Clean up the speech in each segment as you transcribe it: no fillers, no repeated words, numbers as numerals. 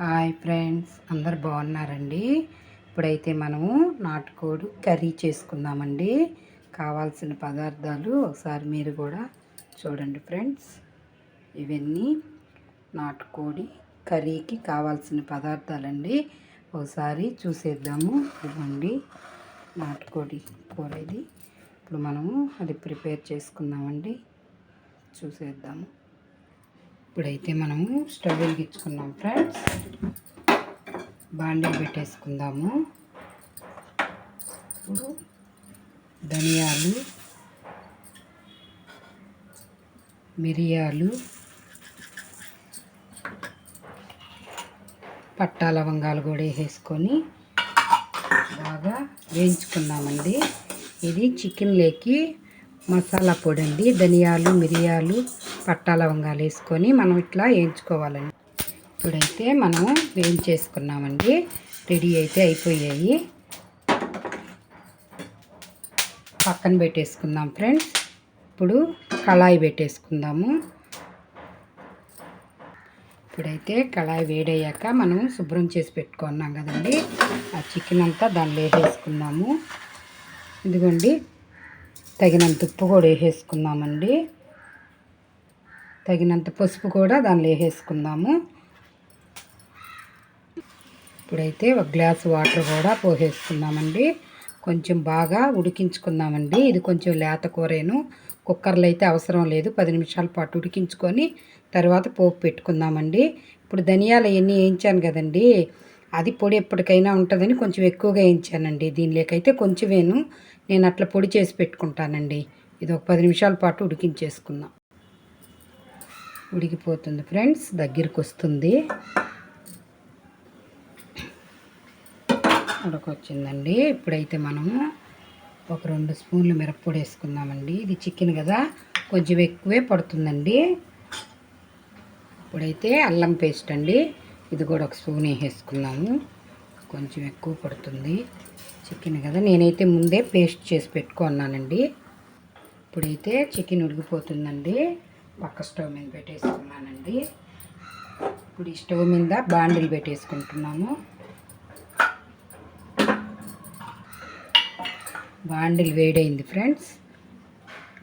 Hi friends, అందరు బాగున్నారండి. ఇప్పుడైతే మనము నాటుకోడి కర్రీ చేసుకుందామండి. కావాల్సిన పదార్థాలు ఒకసారి మీరు కూడా చూడండి ఫ్రెండ్స్. ఇవన్నీ నాటుకోడి కర్రీకి కావాల్సిన పదార్థాలండి. ఒకసారి చూసేద్దాము. ఇవ్వండి నాటుకోడి కూర ఇది. ఇప్పుడు మనము అది ప్రిపేర్ చేసుకుందామండి. చూసేద్దాము. ఇప్పుడైతే మనము స్టవ్ వెలిగించుకున్నాం ఫ్రెండ్స్. బాండీ పెట్టేసుకుందాము. ఇప్పుడు ధనియాలు, మిరియాలు, పట్టా లవంగాలు కూడా వేసుకొని బాగా వేయించుకున్నామండి. ఇది చికెన్లోకి మసాలా పొడి అండి. ధనియాలు, మిరియాలు, పట్టా లవంగాలు వేసుకొని మనం ఇట్లా వేయించుకోవాలండి. ఇప్పుడైతే మనము వేయించేసుకున్నామండి. రెడీ అయితే అయిపోయాయి. పక్కన పెట్టేసుకుందాం ఫ్రెండ్స్. ఇప్పుడు కళాయి పెట్టేసుకుందాము. ఇప్పుడైతే కళాయి వేడయ్యాక మనం శుభ్రం చేసి పెట్టుకున్నాం కదండి, ఆ చికెన్ అంతా దానిలో వేసేసుకుందాము. ఇదిగోండి, తగినంత ఉప్పు కూడా వేసేసుకుందామండి. తగినంత పసుపు కూడా దానిలో వేసేసుకుందాము. ఇప్పుడైతే ఒక గ్లాసు వాటర్ కూడా పోసేసుకుందామండి. కొంచెం బాగా ఉడికించుకుందామండి. ఇది కొంచెం లేత కూరేను, కుక్కర్లో అయితే అవసరం లేదు. 10 నిమిషాల పాటు ఉడికించుకొని తర్వాత పోపు పెట్టుకుందామండి. ఇప్పుడు ధనియాలు అవన్నీ వేయించాను కదండి, అది పొడి ఎప్పటికైనా ఉంటుందని కొంచెం ఎక్కువగా వేయించానండి. దీనిలోకైతే కొంచెమేను నేను అట్లా పొడి చేసి పెట్టుకుంటానండి. ఇది ఒక 10 నిమిషాల పాటు ఉడికించేసుకుందాం. ఉడికిపోతుంది ఫ్రెండ్స్, దగ్గరికి వస్తుంది. ఉడకొచ్చిందండి. ఇప్పుడైతే మనము ఒక 2 స్పూన్లు మిరప్పొడి వేసుకుందామండి. ఇది చికెన్ కదా, కొంచెం ఎక్కువే పడుతుందండి. ఇప్పుడైతే అల్లం పేస్ట్ అండి, ఇది కూడా ఒక స్పూన్ వేసుకున్నాము. కొంచెం ఎక్కువ పడుతుంది, చికెన్ కదా. నేనైతే ముందే పేస్ట్ చేసి పెట్టుకున్నానండి. ఇప్పుడైతే చికెన్ ఉడికిపోతుందండి. పక్క స్టవ్ మీద పెట్టేసుకున్నానండి. ఇప్పుడు ఈ స్టవ్ మీద బాండిల్ పెట్టేసుకుంటున్నాము. బాండిల్ వేడైంది ఫ్రెండ్స్.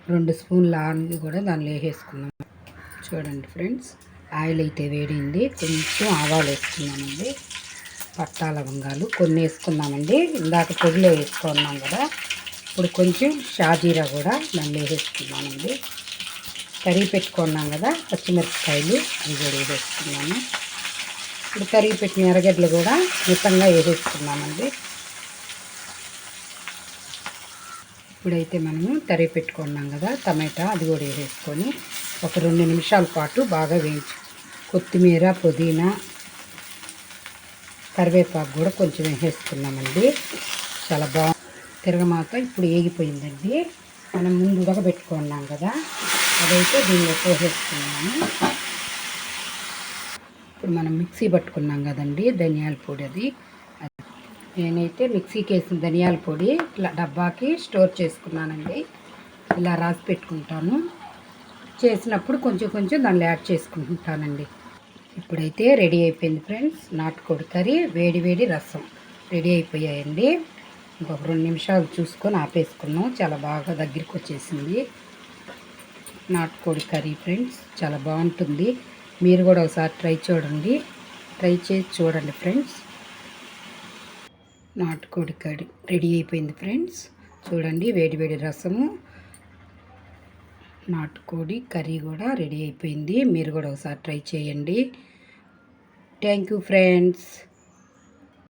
2 స్పూన్ల ఆయిల్ కూడా దానిలో వేసేసుకున్నాము. చూడండి ఫ్రెండ్స్, ఆయిల్ అయితే వేడింది. కొంచెం ఆవాలు వేసుకున్నామండి. పట్టా లవంగాలు కొన్ని వేసుకున్నామండి. ఇందాక పొడిలో వేసుకున్నాం కదా. ఇప్పుడు కొంచెం షాజీరా కూడా దానిలో వేసేసుకున్నామండి. తరిగి పెట్టుకున్నాం కదా పచ్చిమిరపకాయలు, అవి కూడా వేసేసుకున్నాము. ఇప్పుడు తరిగి పెట్టిన ఎర్రగడ్డలు కూడా మితంగా వేసేసుకున్నామండి. ఇప్పుడైతే మనము తరిగి పెట్టుకున్నాం కదా టమాటా, అది కూడా వేసేసుకొని ఒక 2 నిమిషాల పాటు బాగా వేయించు. కొత్తిమీర, పుదీనా, కరివేపాకు కూడా కొంచెం వేసేసుకున్నామండి. చాలా బాగా తిరగమాత ఇప్పుడు వేగిపోయిందండి. మనం ముందు ఉడకబెట్టుకున్నాం కదా, అదైతే దీనిలో వేసేసుకున్నాము. ఇప్పుడు మనం మిక్సీ పట్టుకున్నాం కదండి ధనియాల పొడి, అది నేనైతే మిక్సీకి వేసిన ధనియాల పొడి ఇట్లా డబ్బాకి స్టోర్ చేసుకున్నానండి. ఇలా రాసి పెట్టుకుంటాను. చేసినప్పుడు కొంచెం కొంచెం దానిలో యాడ్ చేసుకుంటానండి. ఇప్పుడైతే రెడీ అయిపోయింది ఫ్రెండ్స్. నాటుకోడి కర్రీ, వేడి వేడి రసం రెడీ అయిపోయాయండి. ఇంకొక 2 నిమిషాలు చూసుకొని ఆపేసుకున్నాం. చాలా బాగా దగ్గరికి వచ్చేసింది నాటుకోడి కర్రీ ఫ్రెండ్స్. చాలా బాగుంటుంది. మీరు కూడా ఒకసారి ట్రై చేసి చూడండి ఫ్రెండ్స్. నాటుకోడి కర్రీ రెడీ అయిపోయింది ఫ్రెండ్స్. చూడండి, వేడి వేడి రసము, నాటుకోడి కర్రీ కూడా రెడీ అయిపోయింది. మీరు కూడా ఒకసారి ట్రై చేయండి. Thank you friends.